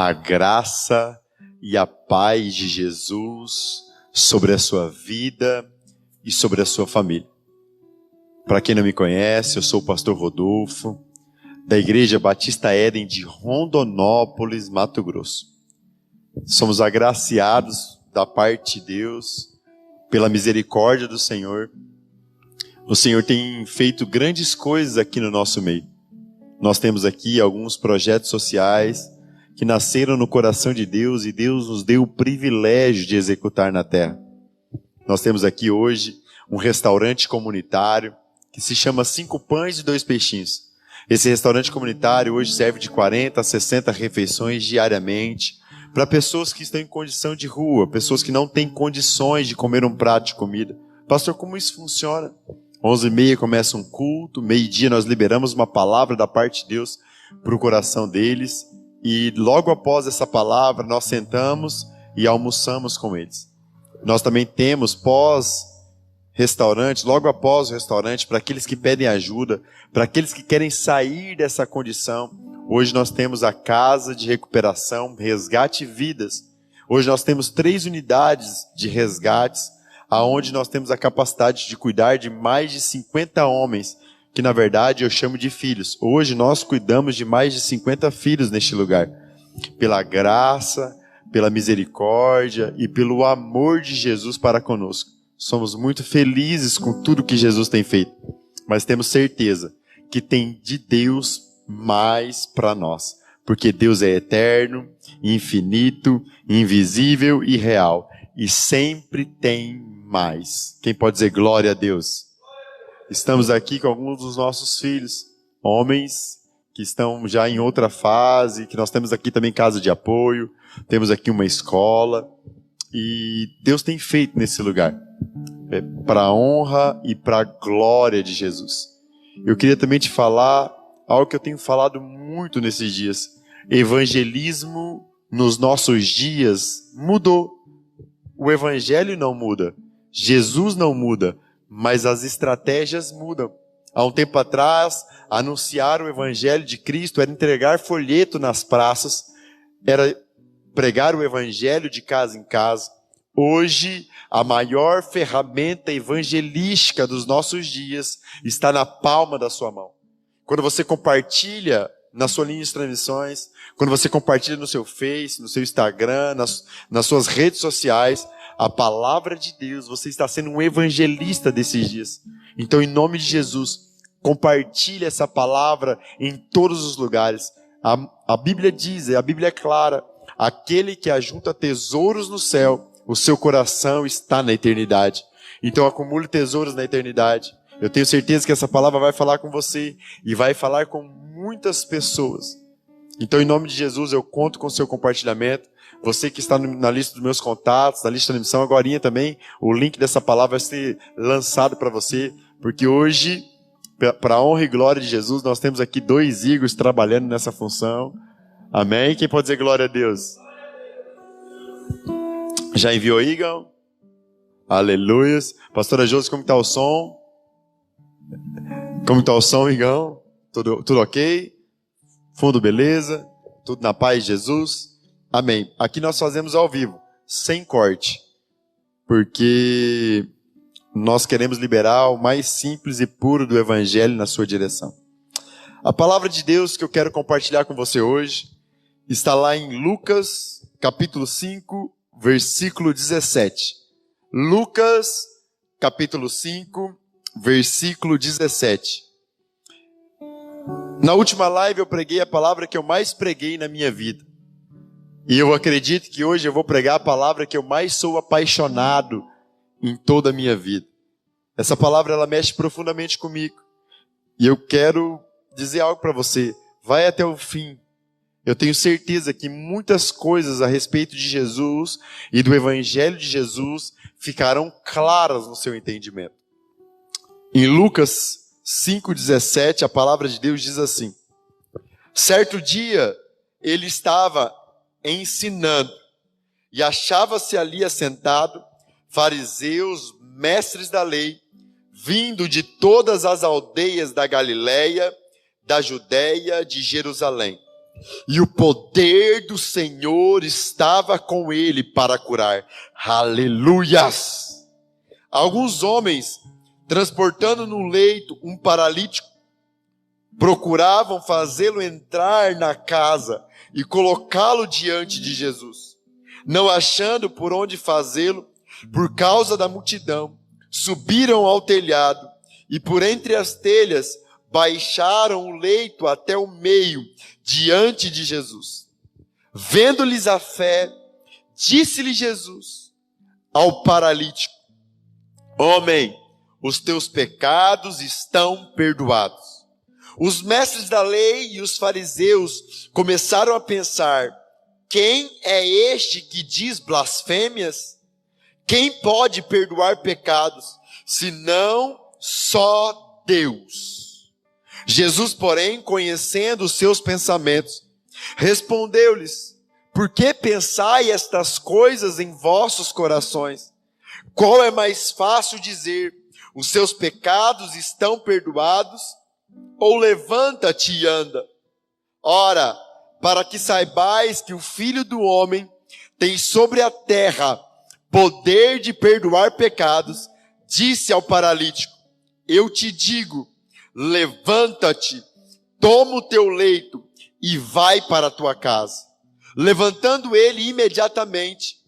A graça e a paz de Jesus sobre a sua vida e sobre a sua família. Para quem não me conhece, eu sou o pastor Rodolfo, da Igreja Batista Éden de Rondonópolis, Mato Grosso. Somos agraciados da parte de Deus, pela misericórdia do Senhor. O Senhor tem feito grandes coisas aqui no nosso meio. Nós temos aqui alguns projetos sociais que nasceram no coração de Deus e Deus nos deu o privilégio de executar na terra. Nós temos aqui hoje um restaurante comunitário que se chama 5 Pães e 2 Peixinhos. Esse restaurante comunitário hoje serve de 40 a 60 refeições diariamente para pessoas que estão em condição de rua, pessoas que não têm condições de comer um prato de comida. Pastor, como isso funciona? 11h30 começa um culto, meio-dia nós liberamos uma palavra da parte de Deus para o coração deles e logo após essa palavra nós sentamos e almoçamos com eles. Nós também temos pós-restaurante, logo após o restaurante, para aqueles que pedem ajuda, para aqueles que querem sair dessa condição. Hoje nós temos a Casa de Recuperação, Resgate Vidas. Hoje nós temos 3 unidades de resgates, aonde nós temos a capacidade de cuidar de mais de 50 homens, que na verdade eu chamo de filhos. Hoje nós cuidamos de mais de 50 filhos neste lugar. Pela graça, pela misericórdia e pelo amor de Jesus para conosco. Somos muito felizes com tudo que Jesus tem feito, mas temos certeza que tem de Deus mais para nós, porque Deus é eterno, infinito, invisível e real, e sempre tem mais. Quem pode dizer glória a Deus? Estamos aqui com alguns dos nossos filhos, homens que estão já em outra fase, que nós temos aqui também casa de apoio, temos aqui uma escola, e Deus tem feito nesse lugar, para a honra e para a glória de Jesus. Eu queria também te falar algo que eu tenho falado muito nesses dias. Evangelismo nos nossos dias mudou. O evangelho não muda, Jesus não muda, mas as estratégias mudam. Há um tempo atrás, anunciar o evangelho de Cristo era entregar folheto nas praças, era pregar o evangelho de casa em casa. Hoje, a maior ferramenta evangelística dos nossos dias está na palma da sua mão. Quando você compartilha na sua linha de transmissões, quando você compartilha no seu Face, no seu Instagram, nas suas redes sociais, a palavra de Deus, você está sendo um evangelista desses dias. Então, em nome de Jesus, compartilhe essa palavra em todos os lugares. A Bíblia diz, a Bíblia é clara, aquele que ajunta tesouros no céu, o seu coração está na eternidade. Então acumule tesouros na eternidade. Eu tenho certeza que essa palavra vai falar com você e vai falar com muitas pessoas. Então, em nome de Jesus, eu conto com o seu compartilhamento. Você que está na lista dos meus contatos, na lista da transmissão, agorinha também, o link dessa palavra vai ser lançado para você, porque hoje, para a honra e glória de Jesus, nós temos aqui 2 Igors trabalhando nessa função. Amém? Quem pode dizer glória a Deus? Já enviou, Igor? Aleluia. Pastora Josi, como está o som? Como está o som, Igão? Tudo ok? Fundo beleza? Tudo na paz de Jesus? Amém. Aqui nós fazemos ao vivo, sem corte, porque nós queremos liberar o mais simples e puro do Evangelho na sua direção. A palavra de Deus que eu quero compartilhar com você hoje está lá em Lucas, capítulo 5, versículo 17. Lucas, capítulo 5, versículo 17. Na última live eu preguei a palavra que eu mais preguei na minha vida. E eu acredito que hoje eu vou pregar a palavra que eu mais sou apaixonado em toda a minha vida. Essa palavra ela mexe profundamente comigo. E eu quero dizer algo para você. Vai até o fim. Eu tenho certeza que muitas coisas a respeito de Jesus e do Evangelho de Jesus ficarão claras no seu entendimento. Em Lucas 5,17, a palavra de Deus diz assim: certo dia ele estava ensinando e achava-se ali assentado fariseus, mestres da lei, vindo de todas as aldeias da Galileia, da Judéia, de Jerusalém. e o poder do Senhor estava com ele para curar. Aleluias! Alguns homens, transportando no leito um paralítico, procuravam fazê-lo entrar na casa e colocá-lo diante de Jesus. Não achando por onde fazê-lo, por causa da multidão, subiram ao telhado e por entre as telhas baixaram o leito até o meio, diante de Jesus. Vendo-lhes a fé, disse-lhe Jesus ao paralítico: homem, os teus pecados estão perdoados. Os mestres da lei e os fariseus começaram a pensar: quem é este que diz blasfêmias? Quem pode perdoar pecados, senão só Deus? Jesus, porém, conhecendo os seus pensamentos, respondeu-lhes: por que pensai estas coisas em vossos corações? Qual é mais fácil dizer: os seus pecados estão perdoados, ou levanta-te e anda? Ora, para que saibais que o Filho do Homem tem sobre a terra poder de perdoar pecados, disse ao paralítico: eu te digo, levanta-te, toma o teu leito e vai para a tua casa. Levantando ele imediatamente,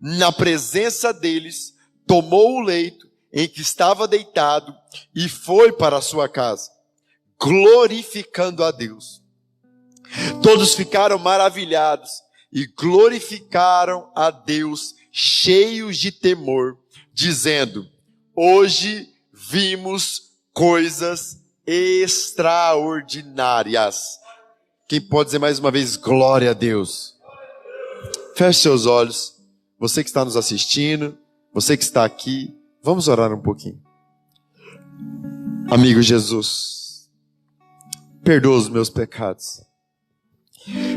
na presença deles, tomou o leito em que estava deitado e foi para a sua casa, glorificando a Deus. Todos ficaram maravilhados e glorificaram a Deus, cheios de temor, dizendo: hoje vimos coisas extraordinárias. Quem pode dizer mais uma vez glória a Deus? Feche seus olhos. Você que está nos assistindo, você que está aqui, vamos orar um pouquinho. Amigo Jesus, perdoa os meus pecados.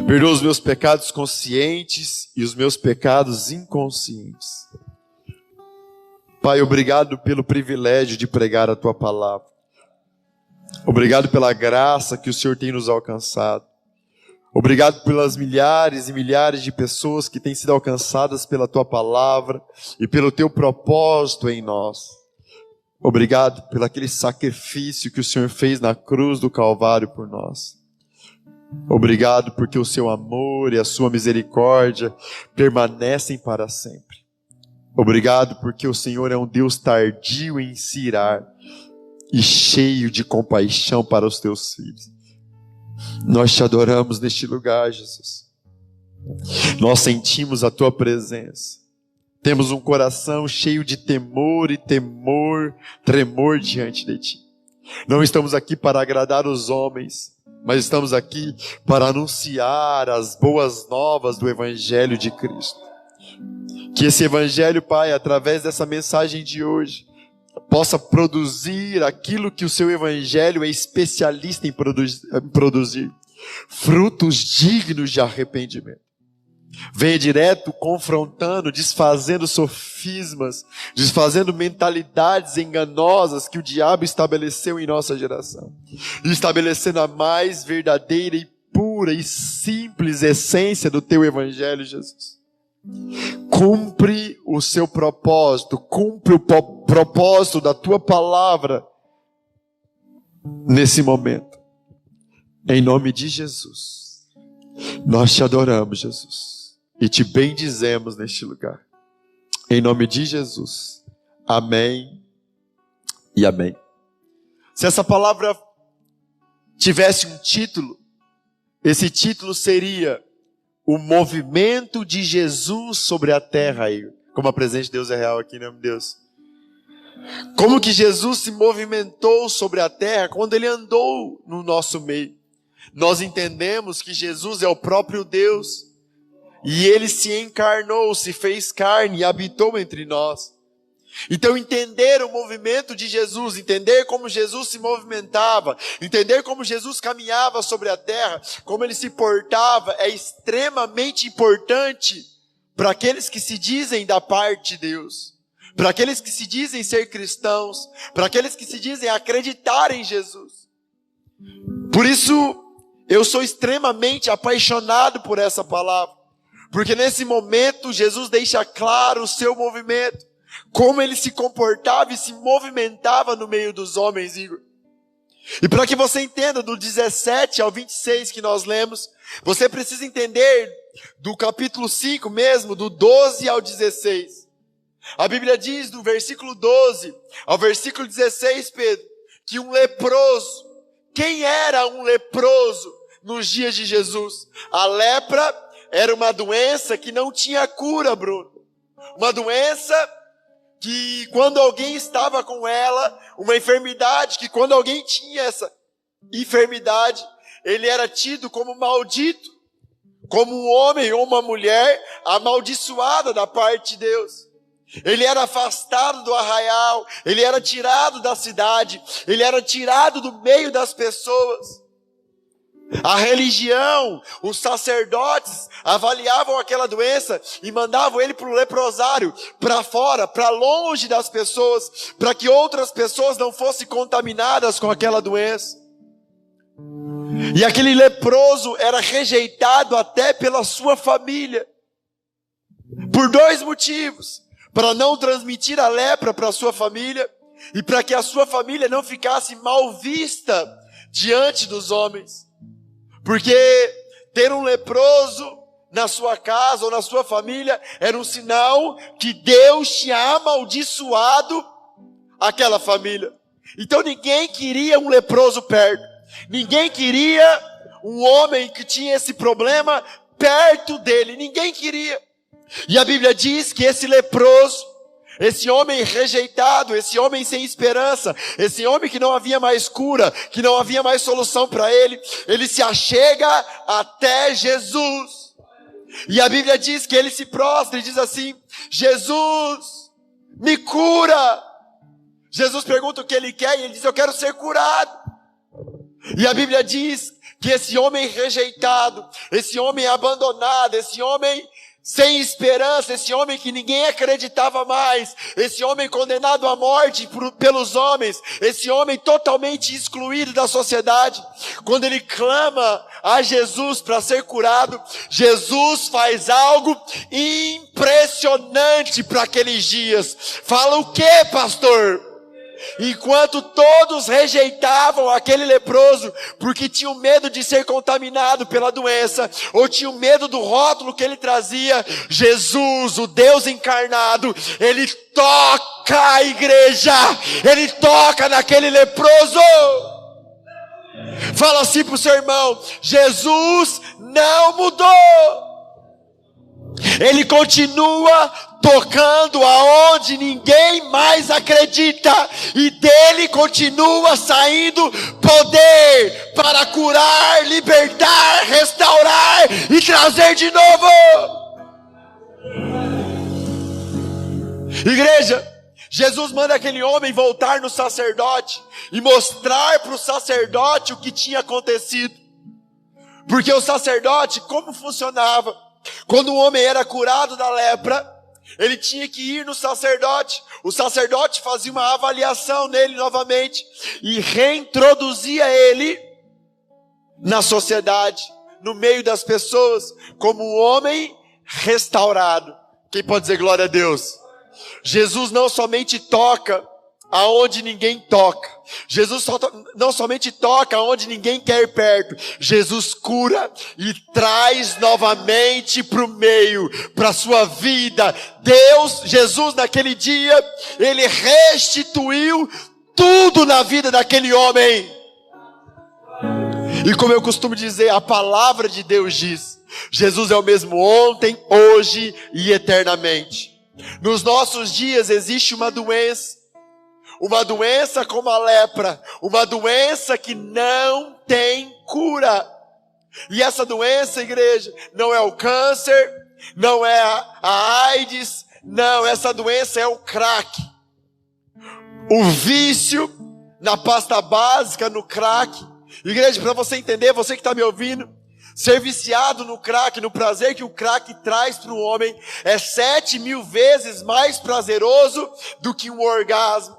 Perdoa os meus pecados conscientes e os meus pecados inconscientes. Pai, obrigado pelo privilégio de pregar a Tua palavra. Obrigado pela graça que o Senhor tem nos alcançado. Obrigado pelas milhares e milhares de pessoas que têm sido alcançadas pela Tua palavra e pelo Teu propósito em nós. Obrigado pelo aquele sacrifício que o Senhor fez na cruz do Calvário por nós. Obrigado porque o Seu amor e a Sua misericórdia permanecem para sempre. Obrigado porque o Senhor é um Deus tardio em se irar e cheio de compaixão para os Teus filhos. Nós Te adoramos neste lugar, Jesus. Nós sentimos a Tua presença. Temos um coração cheio de temor e tremor diante de Ti. Não estamos aqui para agradar os homens, mas estamos aqui para anunciar as boas novas do Evangelho de Cristo. Que esse Evangelho, Pai, através dessa mensagem de hoje, possa produzir aquilo que o Seu Evangelho é especialista em produzir. Frutos dignos de arrependimento. Venha direto confrontando, desfazendo sofismas, desfazendo mentalidades enganosas que o diabo estabeleceu em nossa geração. E estabelecendo a mais verdadeira e pura e simples essência do Teu Evangelho, Jesus. Cumpre o Seu propósito, cumpre o propósito da Tua palavra nesse momento. Em nome de Jesus, nós Te adoramos, Jesus. E Te bendizemos neste lugar. Em nome de Jesus. Amém e amém. Se essa palavra tivesse um título, esse título seria: o movimento de Jesus sobre a terra. Como a presença de Deus é real aqui, em nome de Deus. Como que Jesus se movimentou sobre a terra quando Ele andou no nosso meio. Nós entendemos que Jesus é o próprio Deus. E Ele se encarnou, se fez carne e habitou entre nós. Então entender o movimento de Jesus, entender como Jesus se movimentava, entender como Jesus caminhava sobre a terra, como Ele se portava, é extremamente importante para aqueles que se dizem da parte de Deus, para aqueles que se dizem ser cristãos, para aqueles que se dizem acreditar em Jesus. Por isso, Eu sou extremamente apaixonado por essa palavra, porque nesse momento Jesus deixa claro o seu movimento, como ele se comportava e se movimentava no meio dos homens, Igor. E para que você entenda do 17 ao 26 que nós lemos, você precisa entender do capítulo 5 mesmo, do 12 ao 16. A Bíblia diz do versículo 12 ao versículo 16, Pedro, que um leproso, quem era um leproso nos dias de Jesus? A lepra era uma doença que não tinha cura, Bruno. Uma doença que quando alguém estava com ela, uma enfermidade que quando alguém tinha essa enfermidade, ele era tido como maldito, como um homem ou uma mulher amaldiçoada da parte de Deus. Ele era afastado do arraial, ele era tirado da cidade, ele era tirado do meio das pessoas. A religião, os sacerdotes avaliavam aquela doença e mandavam ele para o leprosário, para fora, para longe das pessoas, para que outras pessoas não fossem contaminadas com aquela doença. E aquele leproso era rejeitado até pela sua família, por dois motivos: para não transmitir a lepra para a sua família e para que a sua família não ficasse mal vista diante dos homens. Porque ter um leproso na sua casa ou na sua família era um sinal que Deus tinha amaldiçoado aquela família. Então ninguém queria um leproso perto. Ninguém queria um homem que tinha esse problema perto dele. Ninguém queria. E a Bíblia diz que esse leproso, esse homem rejeitado, esse homem sem esperança, esse homem que não havia mais cura, que não havia mais solução para ele, ele se achega até Jesus. E a Bíblia diz que ele se prostra e diz assim: Jesus, me cura. Jesus pergunta o que ele quer e ele diz: eu quero ser curado. E a Bíblia diz que esse homem rejeitado, esse homem abandonado, esse homem sem esperança, esse homem que ninguém acreditava mais, esse homem condenado à morte pelos homens, esse homem totalmente excluído da sociedade, quando ele clama a Jesus para ser curado, Jesus faz algo impressionante para aqueles dias. Fala o quê, pastor? Enquanto todos rejeitavam aquele leproso, porque tinham medo de ser contaminado pela doença, ou tinham medo do rótulo que ele trazia, Jesus, o Deus encarnado, ele toca a igreja, ele toca naquele leproso. Fala assim pro seu irmão: Jesus não mudou. Ele continua tocando aonde ninguém mais acredita, e dele continua saindo poder para curar, libertar, restaurar e trazer de novo. Igreja, Jesus manda aquele homem voltar no sacerdote e mostrar para o sacerdote o que tinha acontecido. Porque o sacerdote, como funcionava? Quando um homem era curado da lepra, ele tinha que ir no sacerdote. O sacerdote fazia uma avaliação nele novamente e reintroduzia ele na sociedade, no meio das pessoas, como um homem restaurado. Quem pode dizer glória a Deus? Jesus não somente toca aonde ninguém toca. Jesus não somente toca aonde ninguém quer ir perto. Jesus cura e traz novamente para o meio, para a sua vida. Jesus naquele dia, ele restituiu tudo na vida daquele homem. E como eu costumo dizer, a palavra de Deus diz: Jesus é o mesmo ontem, hoje e eternamente. Nos nossos dias existe uma doença como a lepra, uma doença que não tem cura. E essa doença, igreja, não é o câncer, não é a AIDS, não, essa doença é o crack. O vício na pasta básica, no crack. Igreja, para você entender, você que está me ouvindo, ser viciado no crack, no prazer que o crack traz para o homem, é 7.000 vezes mais prazeroso do que um orgasmo.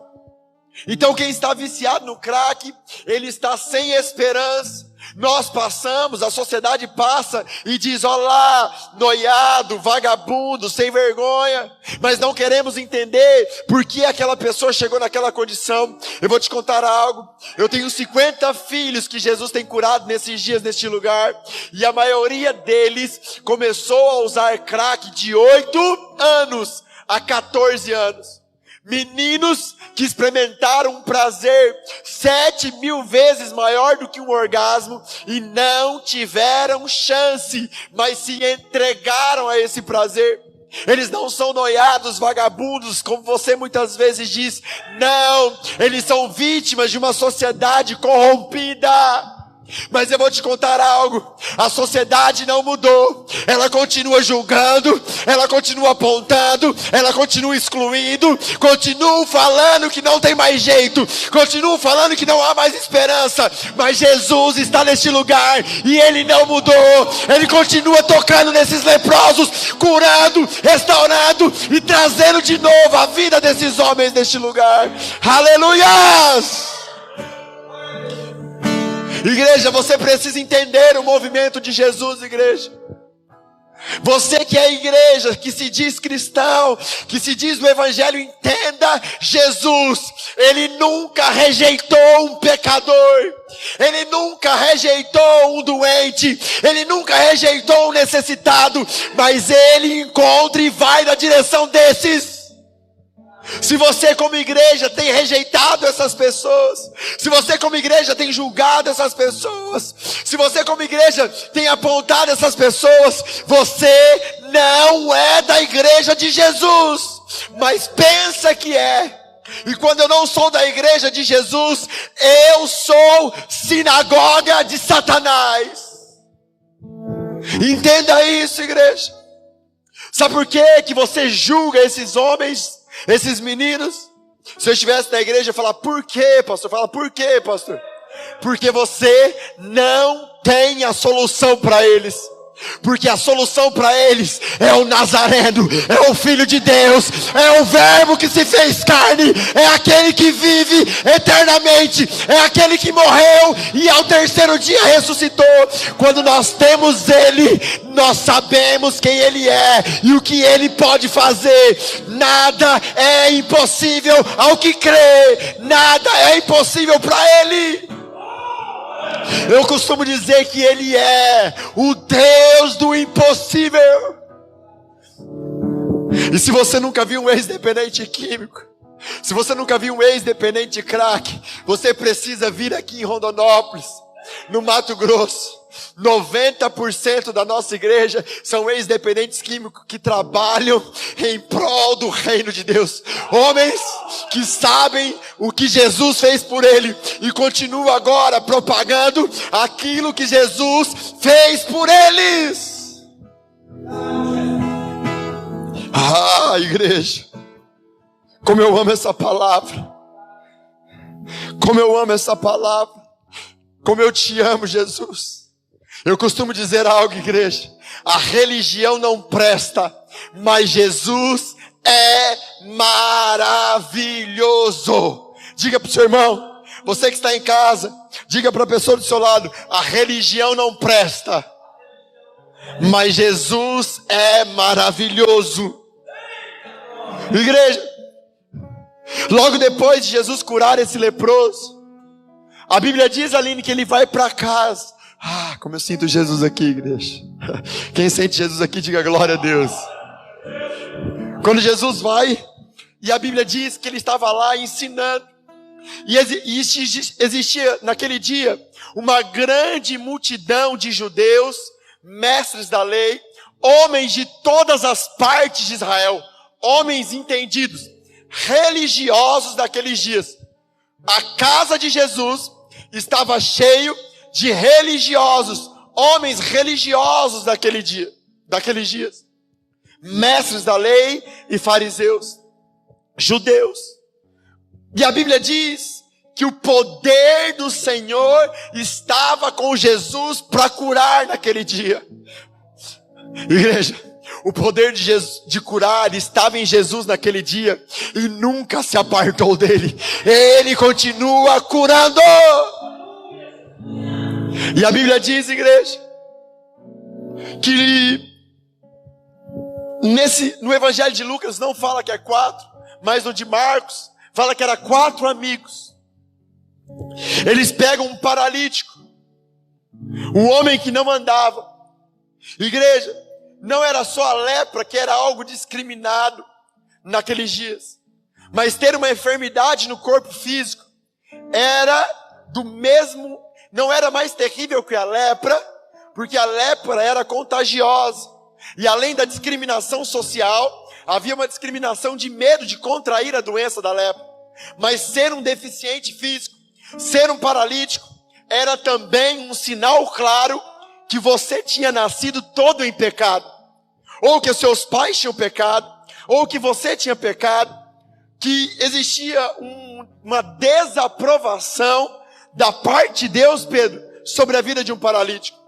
Então quem está viciado no crack, ele está sem esperança, Nós passamos, a sociedade passa e diz: ó lá, noiado, vagabundo, sem vergonha. Mas não queremos entender por que aquela pessoa chegou naquela condição. Eu vou te contar algo. Eu tenho 50 filhos que Jesus tem curado nesses dias, neste lugar. E a maioria deles começou a usar crack de 8 anos a 14 anos. Meninos que experimentaram um prazer 7.000 vezes maior do que um orgasmo e não tiveram chance, mas se entregaram a esse prazer. Eles não são noiados, vagabundos, como você muitas vezes diz. Não, eles são vítimas de uma sociedade corrompida. Mas eu vou te contar algo, a sociedade não mudou, ela continua julgando, ela continua apontando, ela continua excluindo, continua falando que não tem mais jeito, continua falando que não há mais esperança, mas Jesus está neste lugar e Ele não mudou, Ele continua tocando nesses leprosos, curando, restaurando e trazendo de novo a vida desses homens neste lugar. Aleluias! Igreja, você precisa entender o movimento de Jesus, igreja. Você que é igreja, que se diz cristão, que se diz do evangelho, entenda Jesus. Ele nunca rejeitou um pecador. Ele nunca rejeitou um doente. Ele nunca rejeitou um necessitado. Mas Ele encontra e vai na direção desses. Se você como igreja tem rejeitado essas pessoas, se você como igreja tem julgado essas pessoas, se você como igreja tem apontado essas pessoas, você não é da igreja de Jesus, mas pensa que é. E quando eu não sou da igreja de Jesus, eu sou sinagoga de Satanás. Entenda isso, igreja. Sabe por que você julga esses homens, esses meninos? Se eu estivesse na igreja, eu ia falar: por quê, pastor? Fala: por quê, pastor? Porque você não tem a solução para eles. Porque a solução para eles é o Nazareno, é o Filho de Deus, é o Verbo que se fez carne, é aquele que vive eternamente, é aquele que morreu e ao terceiro dia ressuscitou. Quando nós temos Ele, nós sabemos quem Ele é e o que Ele pode fazer. Nada é impossível ao que crê, nada é impossível para Ele. Eu costumo dizer que Ele é o Deus do impossível. E se você nunca viu um ex-dependente químico, se você nunca viu um ex-dependente de crack, você precisa vir aqui em Rondonópolis, no Mato Grosso. 90% da nossa igreja são ex-dependentes químicos que trabalham em prol do reino de Deus. Homens que sabem o que Jesus fez por ele e continuam agora propagando aquilo que Jesus fez por eles. Ah, igreja, como eu amo essa palavra. Como eu amo essa palavra. Como eu te amo, Jesus. Eu costumo dizer algo, igreja: a religião não presta, mas Jesus é maravilhoso. Diga para o seu irmão, você que está em casa, diga para a pessoa do seu lado: a religião não presta, mas Jesus é maravilhoso. Igreja, logo depois de Jesus curar esse leproso, a Bíblia diz, Aline, que ele vai para casa. Ah, como eu sinto Jesus aqui, igreja. Quem sente Jesus aqui, diga glória a Deus. Quando Jesus vai, e a Bíblia diz que ele estava lá ensinando, e existia naquele dia uma grande multidão de judeus, mestres da lei, homens de todas as partes de Israel, homens entendidos, religiosos daqueles dias. A casa de Jesus estava cheio de religiosos, homens religiosos daqueles dias, mestres da lei e fariseus, judeus. E a Bíblia diz que o poder do Senhor estava com Jesus para curar naquele dia. Igreja, o poder de Jesus, de curar, estava em Jesus naquele dia e nunca se apartou dele. Ele continua curando. E a Bíblia diz, igreja, que no Evangelho de Lucas não fala que é 4, mas no de Marcos fala que era 4 amigos. Eles pegam um paralítico, um homem que não andava. Igreja, não era só a lepra que era algo discriminado naqueles dias, mas ter uma enfermidade no corpo físico era do mesmo, não era mais terrível que a lepra, porque a lepra era contagiosa. E além da discriminação social, havia uma discriminação de medo de contrair a doença da lepra. Mas ser um deficiente físico, ser um paralítico, era também um sinal claro que você tinha nascido todo em pecado, ou que os seus pais tinham pecado, ou que você tinha pecado, que existia uma desaprovação da parte de Deus, Pedro, sobre a vida de um paralítico.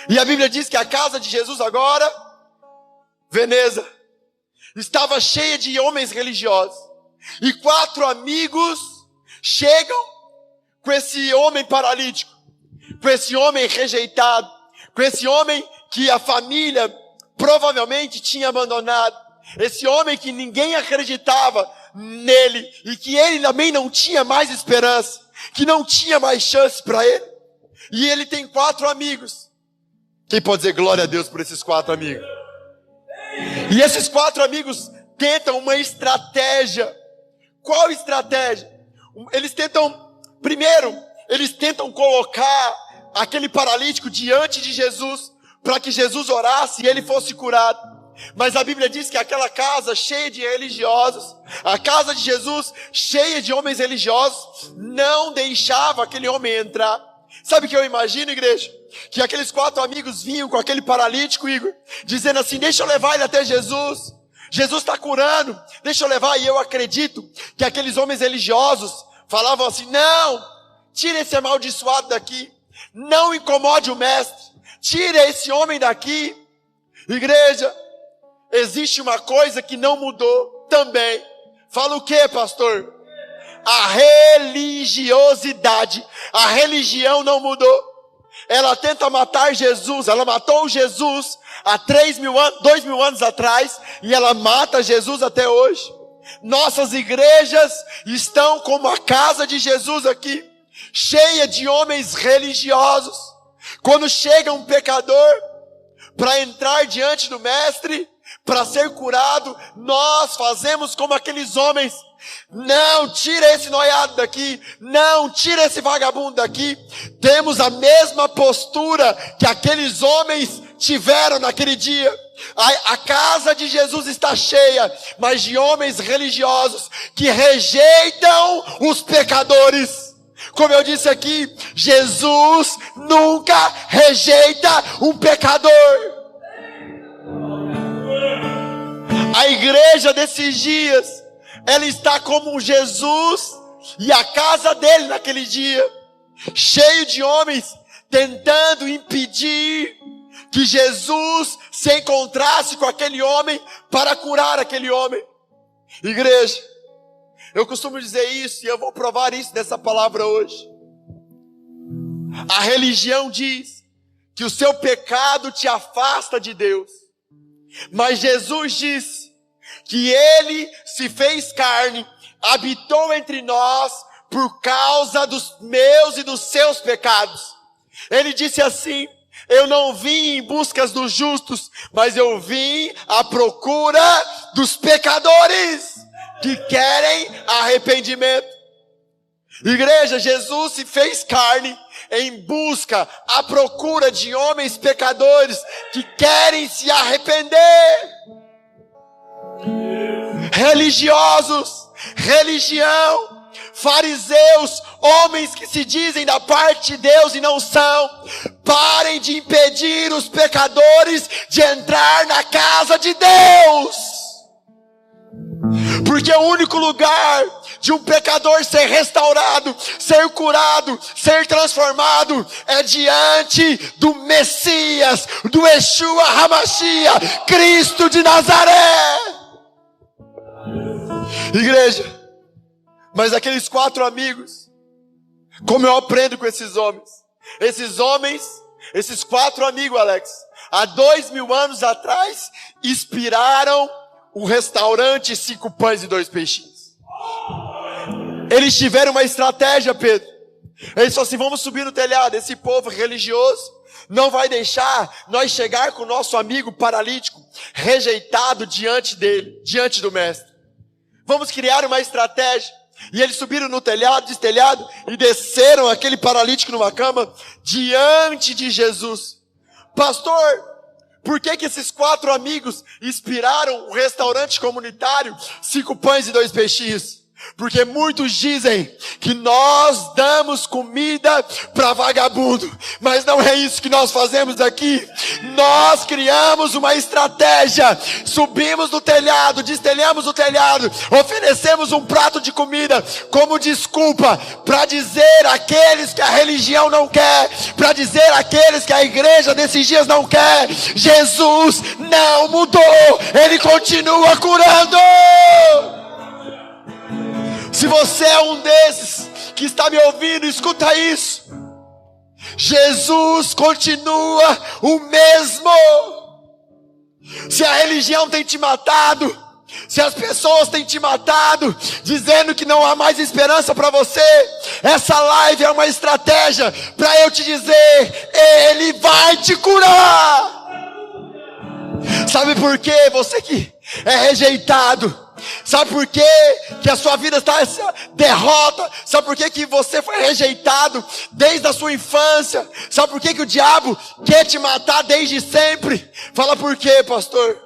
E a Bíblia diz que a casa de Jesus agora, Veneza, estava cheia de homens religiosos. E 4 amigos chegam com esse homem paralítico, com esse homem rejeitado, com esse homem que a família provavelmente tinha abandonado, esse homem que ninguém acreditava nele e que ele também não tinha mais esperança, que não tinha mais chance para ele. E ele tem 4 amigos. Quem pode dizer glória a Deus por esses 4 amigos? E esses 4 amigos tentam uma estratégia. Qual estratégia? Primeiro, eles tentam colocar aquele paralítico diante de Jesus, para que Jesus orasse e ele fosse curado. Mas a Bíblia diz que aquela casa cheia de religiosos, a casa de Jesus cheia de homens religiosos, não deixava aquele homem entrar. Sabe o que eu imagino, igreja? Que aqueles 4 amigos vinham com aquele paralítico, Igor, dizendo assim: deixa eu levar ele até Jesus. Jesus está curando, deixa eu levar. E eu acredito que aqueles homens religiosos falavam assim: não, tira esse amaldiçoado daqui, não incomode o mestre, tira esse homem daqui. Igreja, existe uma coisa que não mudou também. Fala o que, pastor? A religiosidade. A religião não mudou. Ela tenta matar Jesus. Ela matou Jesus há 2.000 anos atrás, e ela mata Jesus até hoje. Nossas igrejas estão como a casa de Jesus aqui, cheia de homens religiosos. Quando chega um pecador para entrar diante do mestre, para ser curado, nós fazemos como aqueles homens: não, tira esse noiado daqui, não, tira esse vagabundo daqui. Temos a mesma postura que aqueles homens tiveram naquele dia. A casa de Jesus está cheia, mas de homens religiosos que rejeitam os pecadores. Como eu disse aqui, Jesus nunca rejeita um pecador. A igreja desses dias, ela está como Jesus e a casa dele naquele dia, cheio de homens tentando impedir que Jesus se encontrasse com aquele homem para curar aquele homem. Igreja, eu costumo dizer isso e eu vou provar isso nessa palavra hoje. A religião diz que o seu pecado te afasta de Deus, mas Jesus diz que ele se fez carne, habitou entre nós por causa dos meus e dos seus pecados. Ele disse assim: eu não vim em busca dos justos, mas eu vim à procura dos pecadores que querem arrependimento. Igreja, Jesus se fez carne em busca, à procura de homens pecadores que querem se arrepender. Religiosos, religião, fariseus, homens que se dizem da parte de Deus e não são, parem de impedir os pecadores de entrar na casa de Deus. Porque o único lugar de um pecador ser restaurado, ser curado, ser transformado, é diante do Messias, do Yeshua HaMashiach, Cristo de Nazaré. Igreja, mas aqueles 4 amigos, como eu aprendo com esses homens, Esses homens, esses 4 amigos, Alex, há 2000 anos atrás, inspiraram o restaurante 5 pães e 2 peixinhos. Eles tiveram uma estratégia, Pedro. Eles falaram assim, vamos subir no telhado. Esse povo religioso não vai deixar nós chegar com o nosso amigo paralítico, rejeitado diante dele, diante do mestre. Vamos criar uma estratégia. E eles subiram no telhado, destelhado, e desceram aquele paralítico numa cama, diante de Jesus. Pastor, por que esses 4 amigos inspiraram o restaurante comunitário 5 pães e 2 peixinhos? Porque muitos dizem que nós damos comida para vagabundo, mas não é isso que nós fazemos aqui. Nós criamos uma estratégia, subimos no telhado, destelhamos o telhado, oferecemos um prato de comida como desculpa para dizer àqueles que a religião não quer, para dizer àqueles que a igreja desses dias não quer, Jesus não mudou, Ele continua curando. Se você é um desses que está me ouvindo, escuta isso. Jesus continua o mesmo. Se a religião tem te matado, se as pessoas têm te matado, dizendo que não há mais esperança para você, essa live é uma estratégia para eu te dizer, Ele vai te curar. Sabe por quê? Você que é rejeitado, sabe por quê que a sua vida está essa derrota? Sabe por quê que você foi rejeitado desde a sua infância? Sabe por quê que o diabo quer te matar desde sempre? Fala por quê, pastor?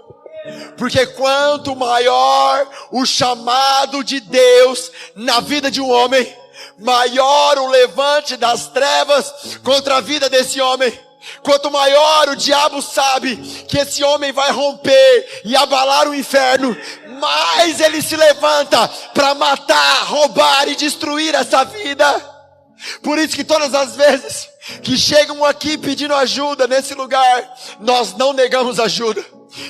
Porque quanto maior o chamado de Deus na vida de um homem, maior o levante das trevas contra a vida desse homem. Quanto maior o diabo sabe que esse homem vai romper e abalar o inferno, mais ele se levanta para matar, roubar e destruir essa vida. Por isso que todas as vezes que chegam aqui pedindo ajuda nesse lugar, nós não negamos ajuda.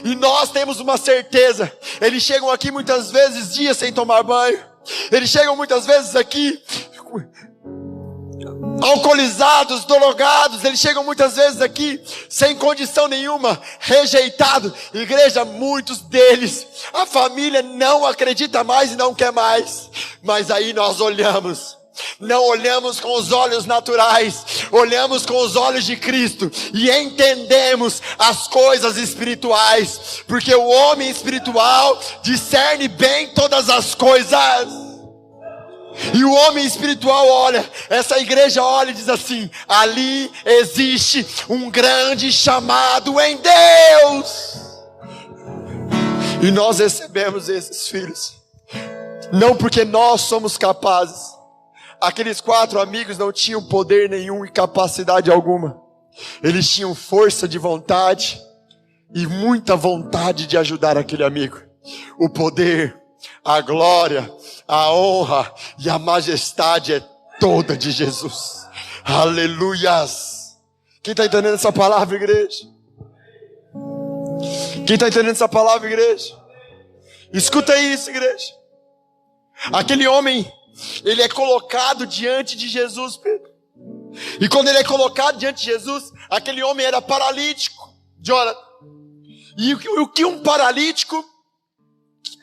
E nós temos uma certeza, eles chegam aqui muitas vezes dias sem tomar banho, eles chegam muitas vezes aqui alcoolizados, drogados, eles chegam muitas vezes aqui sem condição nenhuma, rejeitado. Igreja, muitos deles, a família não acredita mais e não quer mais, mas aí nós olhamos, não olhamos com os olhos naturais, olhamos com os olhos de Cristo e entendemos as coisas espirituais, porque o homem espiritual discerne bem todas as coisas. E o homem espiritual olha, essa igreja olha e diz assim, ali existe um grande chamado em Deus. E nós recebemos esses filhos, não porque nós somos capazes. Aqueles 4 amigos não tinham poder nenhum e capacidade alguma. Eles tinham força de vontade e muita vontade de ajudar aquele amigo. O poder, a glória, a honra e a majestade é toda de Jesus. Aleluias. Quem está entendendo essa palavra, igreja? Quem está entendendo essa palavra, igreja? Escuta isso, igreja. Aquele homem, ele é colocado diante de Jesus, Pedro. E quando ele é colocado diante de Jesus, aquele homem era paralítico, Jonathan. E o que um paralítico...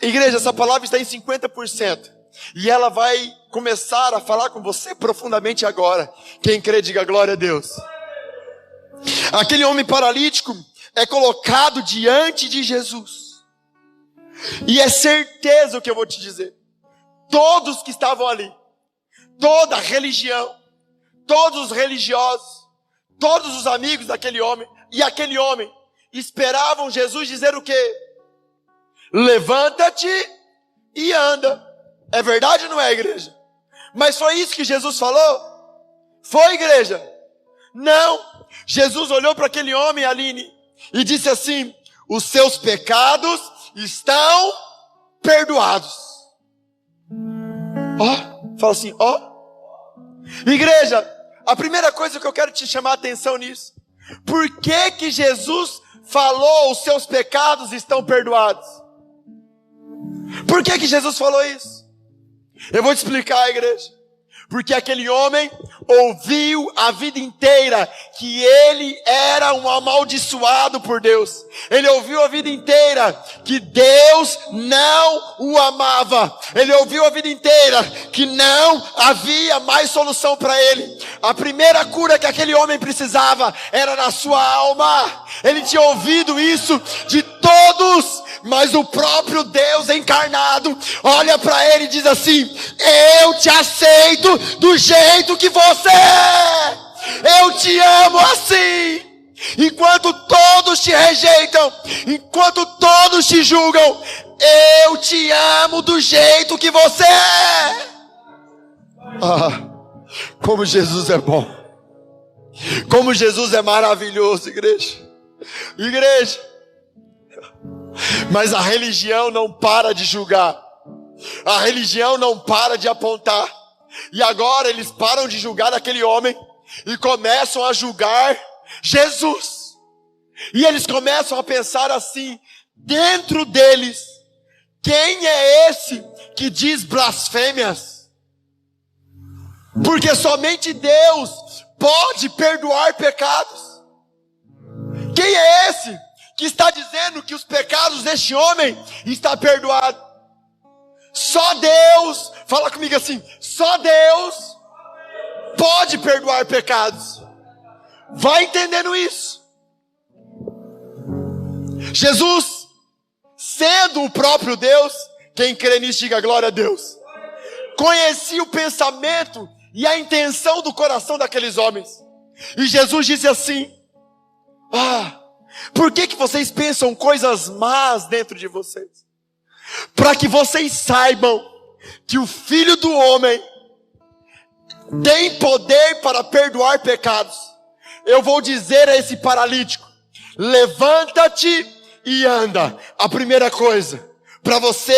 Igreja, essa palavra está em 50%. E ela vai começar a falar com você profundamente agora. Quem crê, diga glória a Deus. Aquele homem paralítico é colocado diante de Jesus. E é certeza o que eu vou te dizer. Todos que estavam ali, toda a religião, todos os religiosos, todos os amigos daquele homem, e aquele homem, esperavam Jesus dizer o quê? Levanta-te e anda. É verdade ou não é, igreja? Mas foi isso que Jesus falou? Foi, igreja? Não. Jesus olhou para aquele homem, Aline, e disse assim, os seus pecados estão perdoados. Ó, fala assim, ó. Igreja, a primeira coisa que eu quero te chamar a atenção nisso. Por que Jesus falou, os seus pecados estão perdoados? Por que Jesus falou isso? Eu vou te explicar, igreja. Porque aquele homem ouviu a vida inteira que ele era um amaldiçoado por Deus. Ele ouviu a vida inteira que Deus não o amava. Ele ouviu a vida inteira que não havia mais solução para ele. A primeira cura que aquele homem precisava era na sua alma. Ele tinha ouvido isso de todos, mas o próprio Deus encarnado olha para ele e diz assim: eu te aceito do jeito que você é. Eu te amo assim. Enquanto todos te rejeitam, enquanto todos te julgam, eu te amo do jeito que você é. Como Jesus é bom. Como Jesus é maravilhoso, igreja. Igreja. Mas a religião não para de julgar. A religião não para de apontar. E agora eles param de julgar aquele homem e começam a julgar Jesus. E eles começam a pensar assim, dentro deles: quem é esse que diz blasfêmias? Porque somente Deus pode perdoar pecados. Quem é esse que está dizendo que os pecados deste homem está perdoado? Só Deus, fala comigo assim, só Deus pode perdoar pecados. Vai entendendo isso. Jesus, sendo o próprio Deus, quem crê nisso diga glória a Deus, conhecia o pensamento e a intenção do coração daqueles homens. E Jesus disse assim: por que vocês pensam coisas más dentro de vocês? Para que vocês saibam que o Filho do Homem tem poder para perdoar pecados. Eu vou dizer a esse paralítico: levanta-te e anda. A primeira coisa, para você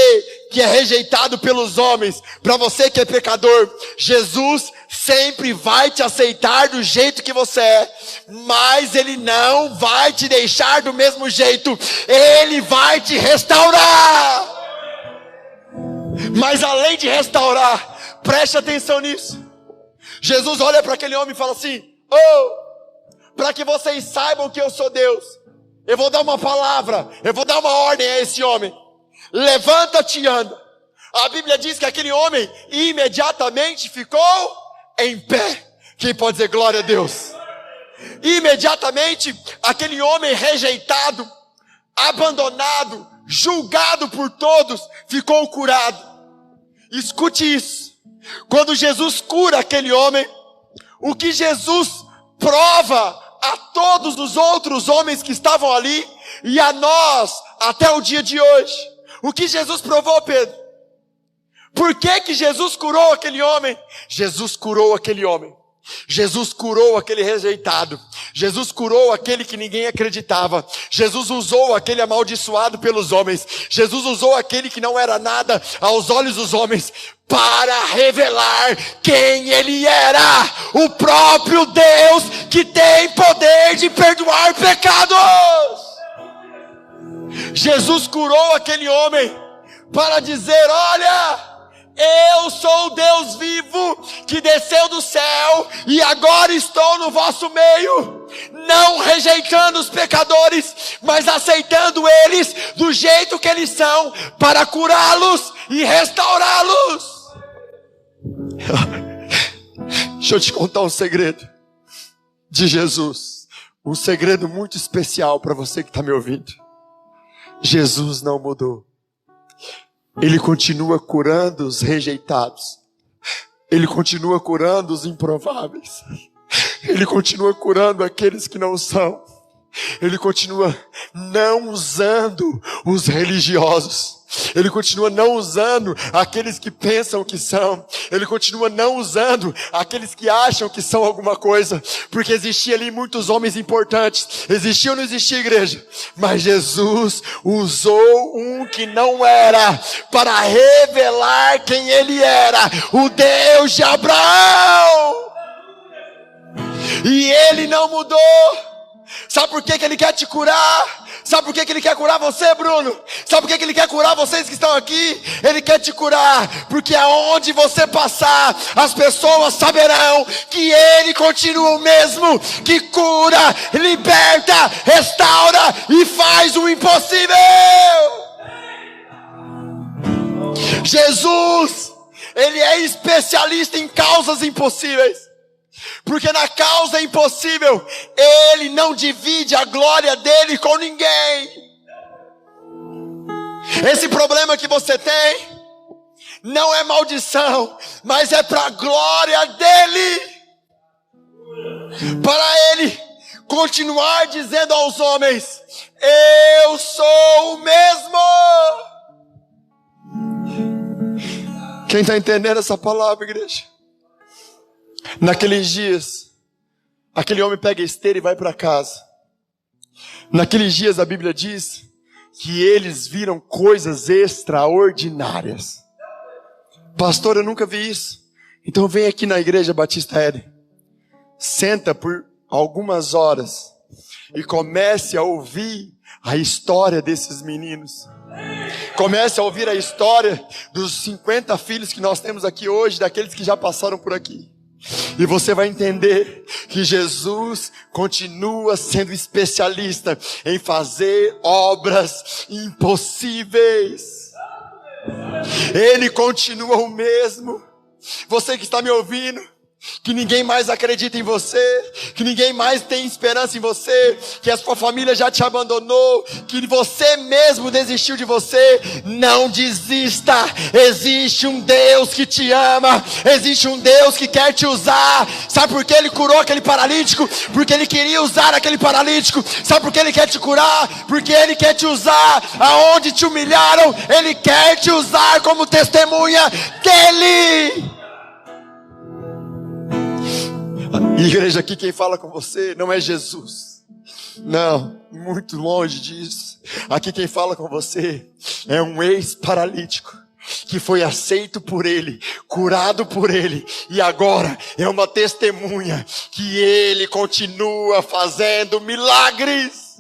que é rejeitado pelos homens, para você que é pecador, Jesus sempre vai te aceitar do jeito que você é, mas Ele não vai te deixar do mesmo jeito. Ele vai te restaurar. Mas além de restaurar, preste atenção nisso. Jesus olha para aquele homem e fala assim: para que vocês saibam que eu sou Deus, eu vou dar uma palavra, eu vou dar uma ordem a esse homem. Levanta-te e anda. A Bíblia diz que aquele homem imediatamente ficou em pé. Quem pode dizer glória a Deus? Imediatamente aquele homem rejeitado, abandonado, julgado por todos, ficou curado. Escute isso. Quando Jesus cura aquele homem, o que Jesus prova a todos os outros homens que estavam ali e a nós até o dia de hoje, o que Jesus provou, Pedro? Por que Jesus curou aquele homem? Jesus curou aquele homem. Jesus curou aquele rejeitado. Jesus curou aquele que ninguém acreditava. Jesus usou aquele amaldiçoado pelos homens. Jesus usou aquele que não era nada aos olhos dos homens para revelar quem Ele era. O próprio Deus que tem poder de perdoar pecados. Jesus curou aquele homem para dizer: olha, eu sou o Deus vivo que desceu do céu e agora estou no vosso meio, não rejeitando os pecadores, mas aceitando eles do jeito que eles são, para curá-los e restaurá-los. Deixa eu te contar um segredo de Jesus, um segredo muito especial para você que está me ouvindo. Jesus não mudou. Ele continua curando os rejeitados. Ele continua curando os improváveis. Ele continua curando aqueles que não são. Ele continua não usando os religiosos. Ele continua não usando aqueles que pensam que são. Ele continua não usando aqueles que acham que são alguma coisa. Porque existia ali muitos homens importantes. Existia ou não existia igreja? Mas Jesus usou um que não era para revelar quem Ele era. O Deus de Abraão. E Ele não mudou. Sabe por que Ele quer te curar? Sabe por que Ele quer curar você, Bruno? Sabe por que Ele quer curar vocês que estão aqui? Ele quer te curar, porque aonde você passar, as pessoas saberão que Ele continua o mesmo, que cura, liberta, restaura e faz o impossível. Jesus, Ele é especialista em causas impossíveis. Porque na causa impossível, Ele não divide a glória dEle com ninguém. Esse problema que você tem, não é maldição, mas é para a glória dEle. Para Ele continuar dizendo aos homens, eu sou o mesmo. Quem está entendendo essa palavra, igreja? Naqueles dias, aquele homem pega a esteira e vai para casa. Naqueles dias a Bíblia diz que eles viram coisas extraordinárias. Pastor, eu nunca vi isso. Então vem aqui na igreja Batista Éden. Senta por algumas horas e comece a ouvir a história desses meninos. Comece a ouvir a história dos 50 filhos que nós temos aqui hoje, daqueles que já passaram por aqui. E você vai entender que Jesus continua sendo especialista em fazer obras impossíveis. Ele continua o mesmo. Você que está me ouvindo, que ninguém mais acredita em você, que ninguém mais tem esperança em você, que a sua família já te abandonou, que você mesmo desistiu de você, não desista. Existe um Deus que te ama, existe um Deus que quer te usar. Sabe por que Ele curou aquele paralítico? Porque Ele queria usar aquele paralítico. Sabe por que Ele quer te curar? Porque Ele quer te usar aonde te humilharam. Ele quer te usar como testemunha dEle. Igreja, aqui quem fala com você não é Jesus. Não, muito longe disso. Aqui quem fala com você é um ex-paralítico que foi aceito por Ele, curado por Ele, e agora é uma testemunha que Ele continua fazendo milagres.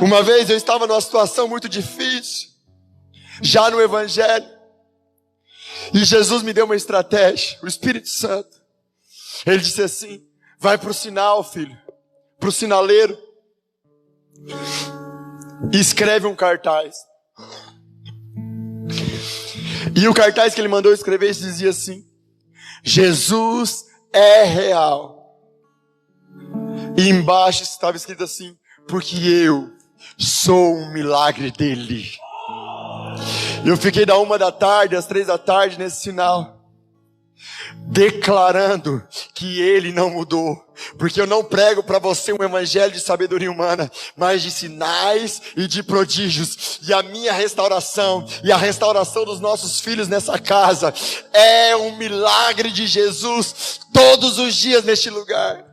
Uma vez eu estava numa situação muito difícil, já no Evangelho, e Jesus me deu uma estratégia, o Espírito Santo. Ele disse assim, vai para o sinal, filho, para o sinaleiro, e escreve um cartaz. E o cartaz que ele mandou escrever dizia assim, Jesus é real. E embaixo estava escrito assim, porque eu sou um milagre dele. Eu fiquei da 1h às 3h nesse sinal, declarando que Ele não mudou, porque eu não prego para você um evangelho de sabedoria humana, mas de sinais e de prodígios. E a minha restauração e a restauração dos nossos filhos nessa casa é um milagre de Jesus todos os dias neste lugar.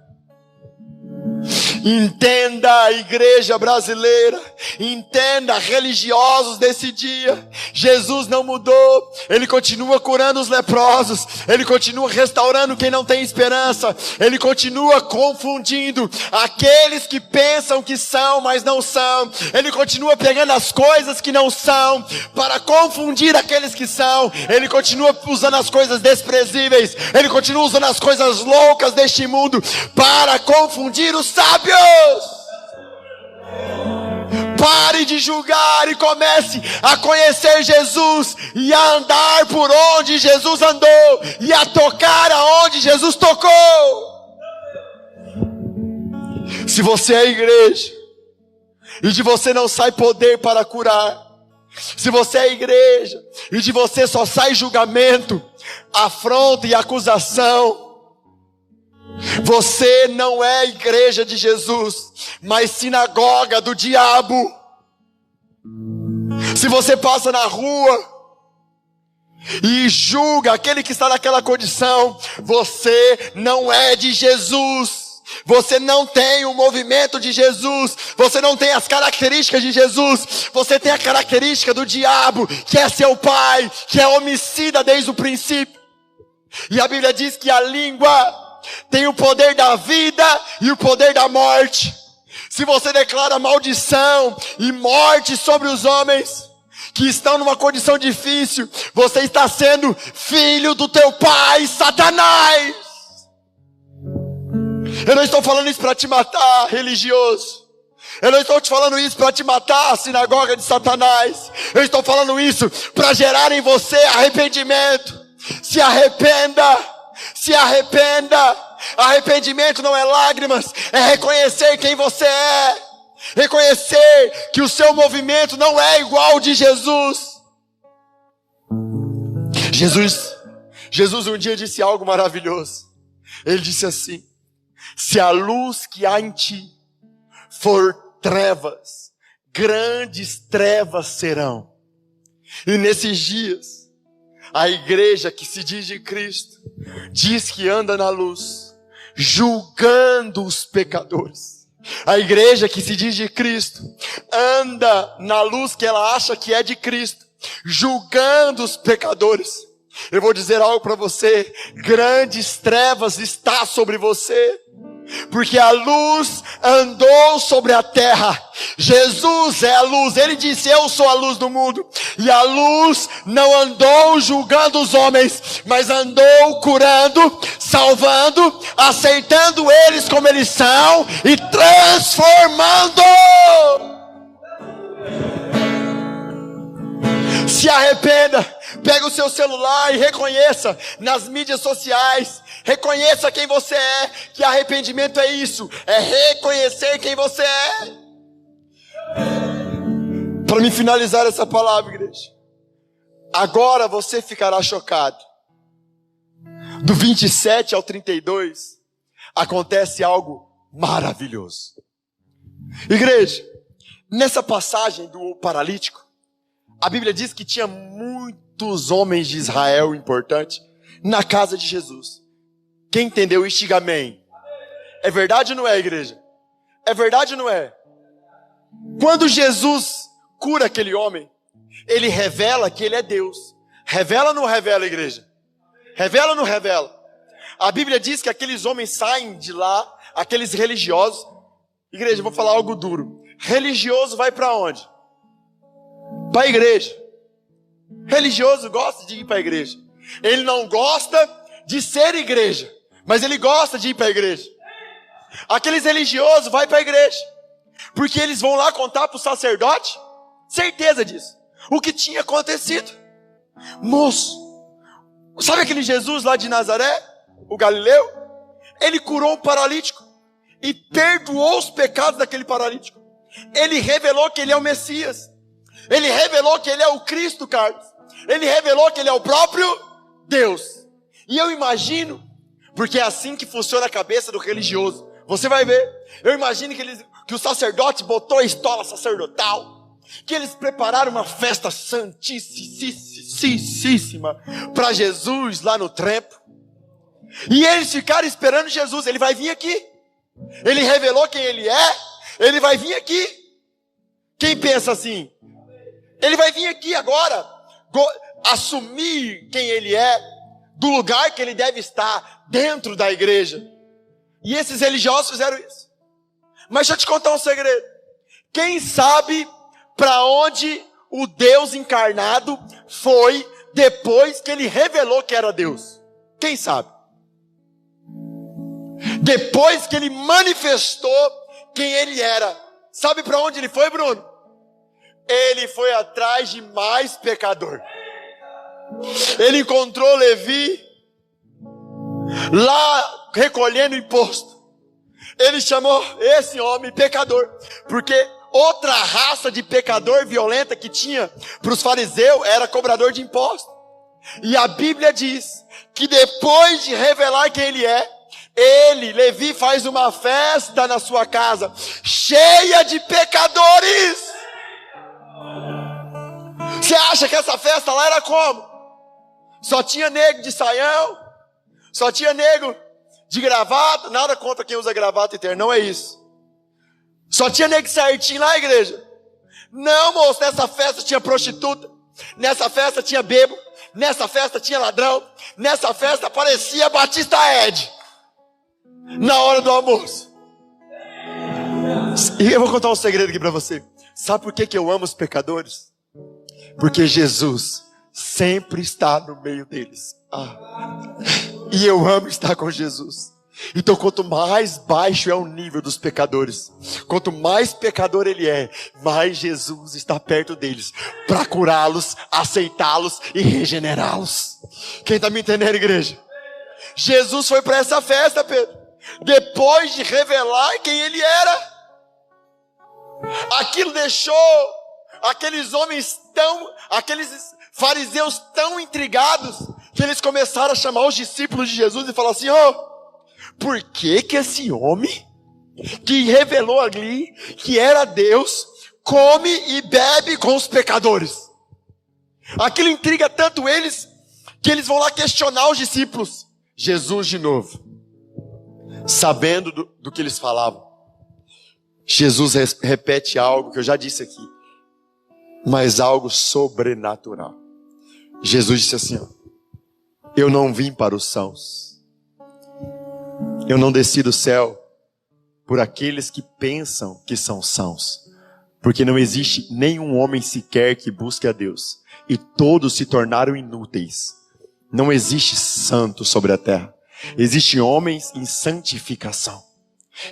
Entenda a igreja brasileira, entenda religiosos desse dia, Jesus não mudou, Ele continua curando os leprosos, Ele continua restaurando quem não tem esperança, Ele continua confundindo aqueles que pensam que são, mas não são, Ele continua pegando as coisas que não são, para confundir aqueles que são, Ele continua usando as coisas desprezíveis, Ele continua usando as coisas loucas deste mundo, para confundir os sábios. Pare de julgar e comece a conhecer Jesus e a andar por onde Jesus andou e a tocar aonde Jesus tocou. Se você é igreja e de você não sai poder para curar, se você é igreja e de você só sai julgamento, afronta e acusação, você não é igreja de Jesus, mas sinagoga do diabo. Se você passa na rua e julga aquele que está naquela condição, você não é de Jesus. Você não tem o movimento de Jesus, você não tem as características de Jesus, você tem a característica do diabo, que é seu pai, que é homicida desde o princípio. E a Bíblia diz que a língua tem o poder da vida e o poder da morte. se você declara maldição e morte sobre os homens que estão numa condição difícil, você está sendo filho do teu pai, Satanás. Eu não estou falando isso para te matar, religioso. Eu não estou te falando isso para te matar, sinagoga de Satanás. Eu estou falando isso para gerar em você arrependimento. Se arrependa, se arrependa. Arrependimento não é lágrimas, é reconhecer quem você é. Reconhecer que o seu movimento não é igual ao de Jesus. Jesus um dia disse algo maravilhoso. Ele disse assim: se a luz que há em ti for trevas, grandes trevas serão. E nesses dias, a igreja que se diz de Cristo, diz que anda na luz, julgando os pecadores. A igreja que se diz de Cristo, anda na luz que ela acha que é de Cristo, julgando os pecadores. Eu vou dizer algo para você: grandes trevas está sobre você, porque a luz andou sobre a terra. Jesus é a luz. Ele disse: eu sou a luz do mundo. E a luz não andou julgando os homens, mas andou curando, salvando, aceitando eles como eles são e transformando. Se arrependa. Pega o seu celular e reconheça nas mídias sociais. Reconheça quem você é. Que arrependimento é isso. É reconhecer quem você é. Para me finalizar essa palavra, igreja, agora você ficará chocado. Do 27 ao 32 acontece algo maravilhoso. Igreja, nessa passagem do paralítico, a Bíblia diz que tinha muitos homens de Israel importantes na casa de Jesus. Quem entendeu isso, diga amém. É verdade ou não é, igreja? É verdade ou não é? Quando Jesus cura aquele homem, ele revela que ele é Deus. Revela ou não revela, igreja? Revela ou não revela? A Bíblia diz que aqueles homens saem de lá, aqueles religiosos. Igreja, eu vou falar algo duro. Religioso vai para onde? Para a igreja. Religioso gosta de ir para a igreja. Ele não gosta de ser igreja, mas ele gosta de ir para a igreja. Aqueles religiosos vai para a igreja, porque eles vão lá contar para o sacerdote, certeza disso, o que tinha acontecido. Moço, sabe aquele Jesus lá de Nazaré, o Galileu? Ele curou um paralítico e perdoou os pecados daquele paralítico. Ele revelou que ele é o Messias. Ele revelou que ele é o Cristo, Carlos. Ele revelou que ele é o próprio Deus. E eu imagino, porque é assim que funciona a cabeça do religioso. Você vai ver. Eu imagino que o sacerdote botou a estola sacerdotal, que eles prepararam uma festa santíssima para Jesus lá no templo. E eles ficaram esperando Jesus. Ele vai vir aqui. Ele revelou quem ele é. Ele vai vir aqui. Quem pensa assim? Ele vai vir aqui agora, assumir quem ele é, do lugar que ele deve estar, dentro da igreja. E esses religiosos fizeram isso. Mas deixa eu te contar um segredo. Quem sabe para onde o Deus encarnado foi depois que ele revelou que era Deus? Quem sabe? Depois que ele manifestou quem ele era. Sabe para onde ele foi, Bruno? Ele foi atrás de mais pecador. Ele encontrou Levi lá recolhendo imposto. Ele chamou esse homem pecador, porque outra raça de pecador violenta que tinha para os fariseus era cobrador de imposto. E a Bíblia diz que depois de revelar quem ele é, Levi faz uma festa na sua casa, cheia de pecadores. Você acha que essa festa lá era como? Só tinha nego de saião, só tinha nego de gravata. Nada contra quem usa gravata e não é isso. Só tinha nego certinho lá, igreja? Não, moço, nessa festa tinha prostituta, nessa festa tinha bebo, nessa festa tinha ladrão, nessa festa aparecia Batista Ed na hora do almoço. E eu vou contar um segredo aqui para você. Sabe por que eu amo os pecadores? Porque Jesus sempre está no meio deles. E eu amo estar com Jesus. Então quanto mais baixo é o nível dos pecadores, quanto mais pecador ele é, mais Jesus está perto deles, para curá-los, aceitá-los e regenerá-los. Quem está me entendendo, igreja? Jesus foi para essa festa, Pedro, depois de revelar quem ele era. Aquilo deixou aqueles fariseus tão intrigados, que eles começaram a chamar os discípulos de Jesus e falar assim: por que esse homem, que revelou ali, que era Deus, come e bebe com os pecadores? Aquilo intriga tanto eles, que eles vão lá questionar os discípulos. Jesus de novo, sabendo do que eles falavam, Jesus repete algo que eu já disse aqui, mas algo sobrenatural. Jesus disse assim: eu não vim para os sãos, eu não desci do céu por aqueles que pensam que são sãos, porque não existe nenhum homem sequer que busque a Deus, e todos se tornaram inúteis. Não existe santo sobre a terra, existem homens em santificação.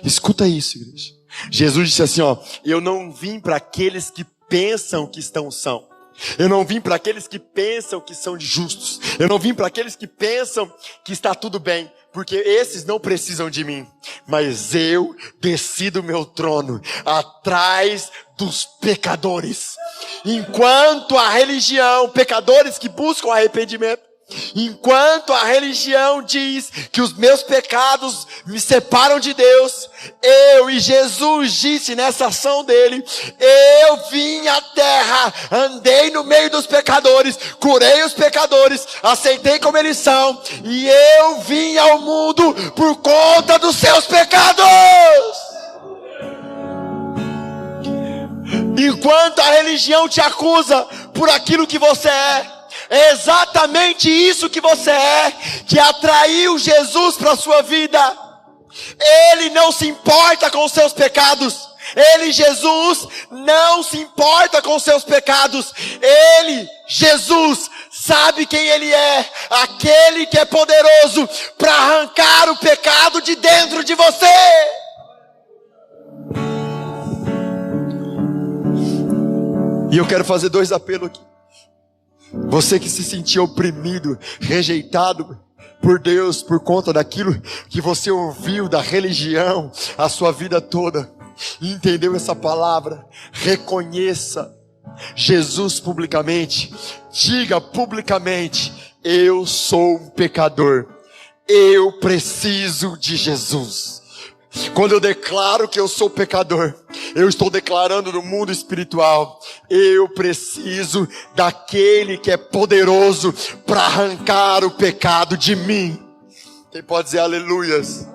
Escuta isso, igreja. Jesus disse assim: eu não vim para aqueles que pensam que estão são. Eu não vim para aqueles que pensam que são justos. Eu não vim para aqueles que pensam que está tudo bem, porque esses não precisam de mim. Mas eu desci do meu trono atrás dos pecadores. Enquanto a religião, pecadores que buscam arrependimento, enquanto a religião diz que os meus pecados me separam de Deus, e Jesus disse nessa ação dele: eu vim à terra, andei no meio dos pecadores, curei os pecadores, aceitei como eles são, e eu vim ao mundo por conta dos seus pecados. Enquanto a religião te acusa por aquilo que você é exatamente isso que você é, que atraiu Jesus para a sua vida. Ele não se importa com os seus pecados. Ele, Jesus, não se importa com os seus pecados. Ele, Jesus, sabe quem ele é, aquele que é poderoso para arrancar o pecado de dentro de você. E eu quero fazer 2 apelos aqui. Você que se sentiu oprimido, rejeitado por Deus por conta daquilo que você ouviu da religião a sua vida toda, e entendeu essa palavra, reconheça Jesus publicamente, diga publicamente: eu sou um pecador, eu preciso de Jesus. Quando eu declaro que eu sou pecador, eu estou declarando no mundo espiritual: eu preciso daquele que é poderoso para arrancar o pecado de mim. Quem pode dizer aleluias?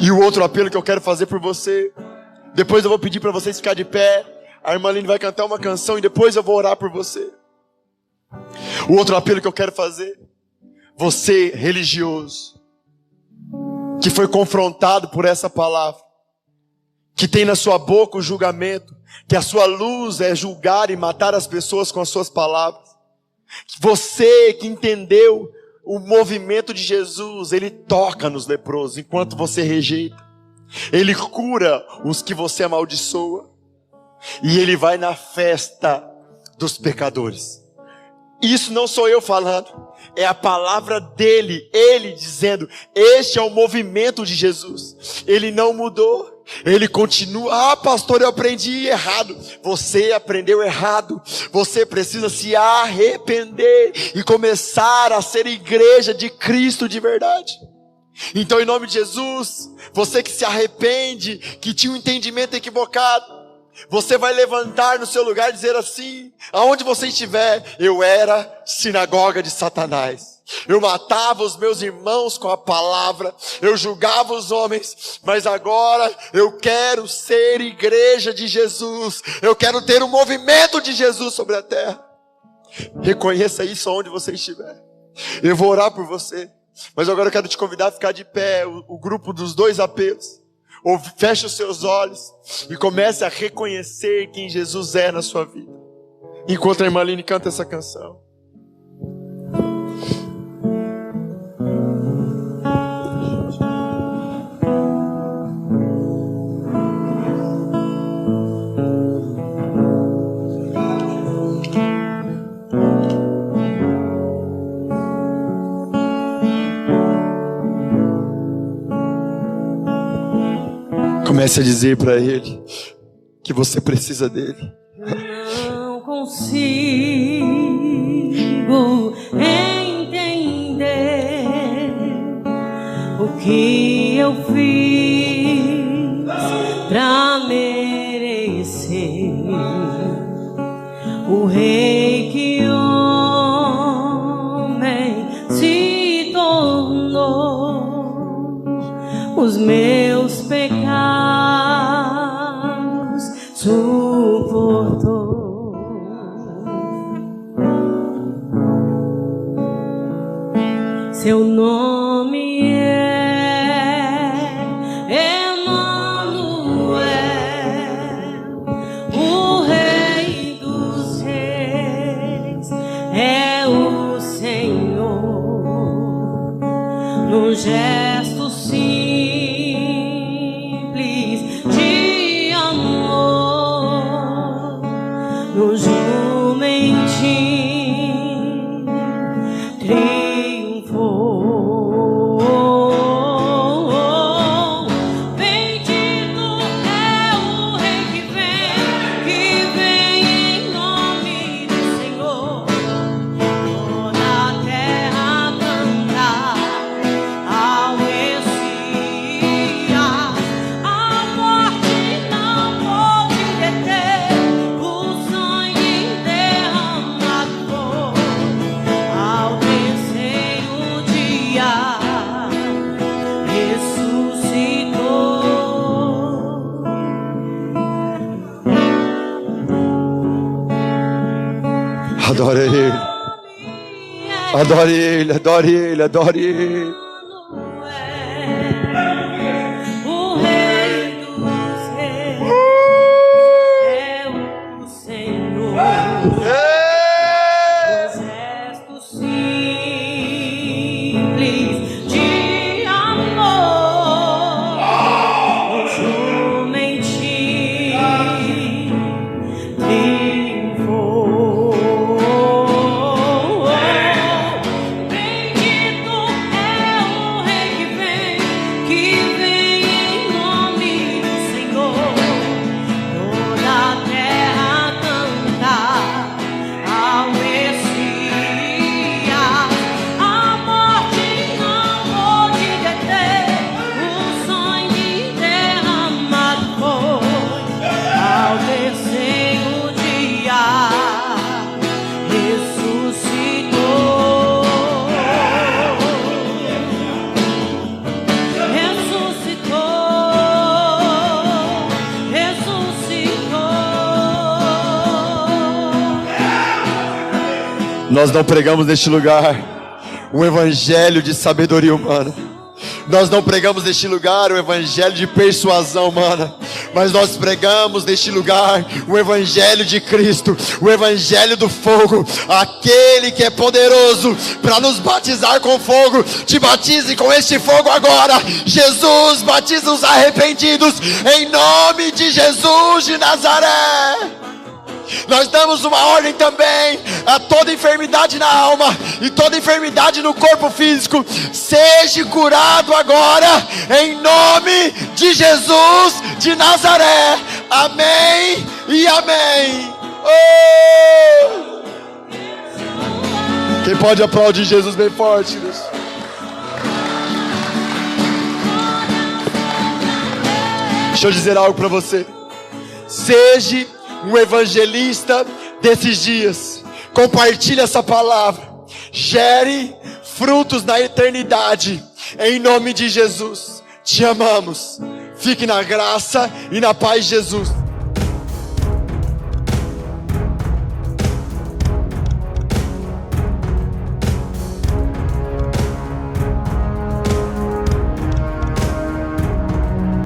E o outro apelo que eu quero fazer por você, depois eu vou pedir para vocês ficar de pé, a irmã Aline vai cantar uma canção e depois eu vou orar por você. O outro apelo que eu quero fazer, você religioso, que foi confrontado por essa palavra, que tem na sua boca o julgamento, que a sua luz é julgar e matar as pessoas com as suas palavras. Você que entendeu o movimento de Jesus, ele toca nos leprosos enquanto você rejeita. Ele cura os que você amaldiçoa. E ele vai na festa dos pecadores. Isso não sou eu falando, é a palavra dele, ele dizendo: este é o movimento de Jesus. Ele não mudou, ele continua. Pastor, eu aprendi errado. Você aprendeu errado. Você precisa se arrepender e começar a ser igreja de Cristo de verdade. Então, em nome de Jesus, você que se arrepende, que tinha um entendimento equivocado, você vai levantar no seu lugar e dizer assim, aonde você estiver: eu era sinagoga de Satanás. Eu matava os meus irmãos com a palavra, eu julgava os homens, mas agora eu quero ser igreja de Jesus. Eu quero ter o movimento de Jesus sobre a terra. Reconheça isso aonde você estiver. Eu vou orar por você, mas agora eu quero te convidar a ficar de pé, o grupo dos 2 apelos. Ou feche os seus olhos e comece a reconhecer quem Jesus é na sua vida. Enquanto a irmã Aline canta essa canção. Comece a dizer para Ele que você precisa dEle. Não consigo entender o que eu fiz pra merecer o rei que homem se tornou. Os meus pecados suportou. Seu nome é Emanuel, o Rei dos Reis é o Senhor. Num gesto simples de amor, no jumentinho triunfou. Bendito é o Rei que vem em nome do Senhor. Toda a terra canta ao Messias. A morte não pode deter o sangue derramado ao terceiro dia ressuscitou. Adore Ele, adore Ele, adore Ele, adore Ele. O Rei dos Reis é o Senhor. Gesto simples de amor, o jumentinho triunfou. Bendito é o Rei que vem em nome do Senhor. Toda a terra canta ao Messias. A morte não pode deter o sangue derramado ao terceiro dia ressuscitou. Nós não pregamos neste lugar um evangelho de sabedoria humana. Nós não pregamos neste lugar um evangelho de persuasão humana, mas nós pregamos neste lugar o evangelho de Cristo, o evangelho do fogo, aquele que é poderoso para nos batizar com fogo. Te batize com este fogo agora. Jesus batiza os arrependidos em nome de Jesus de Nazaré. Nós damos uma ordem também a toda enfermidade na alma e toda enfermidade no corpo físico. Seja curado agora em nome de Jesus de Nazaré. Amém e amém. Oh! Quem pode aplaudir Jesus bem forte, Deus? Deixa eu dizer algo para você. Seja um evangelista desses dias. Compartilhe essa palavra. Gere frutos na eternidade. Em nome de Jesus. Te amamos. Fique na graça e na paz de Jesus.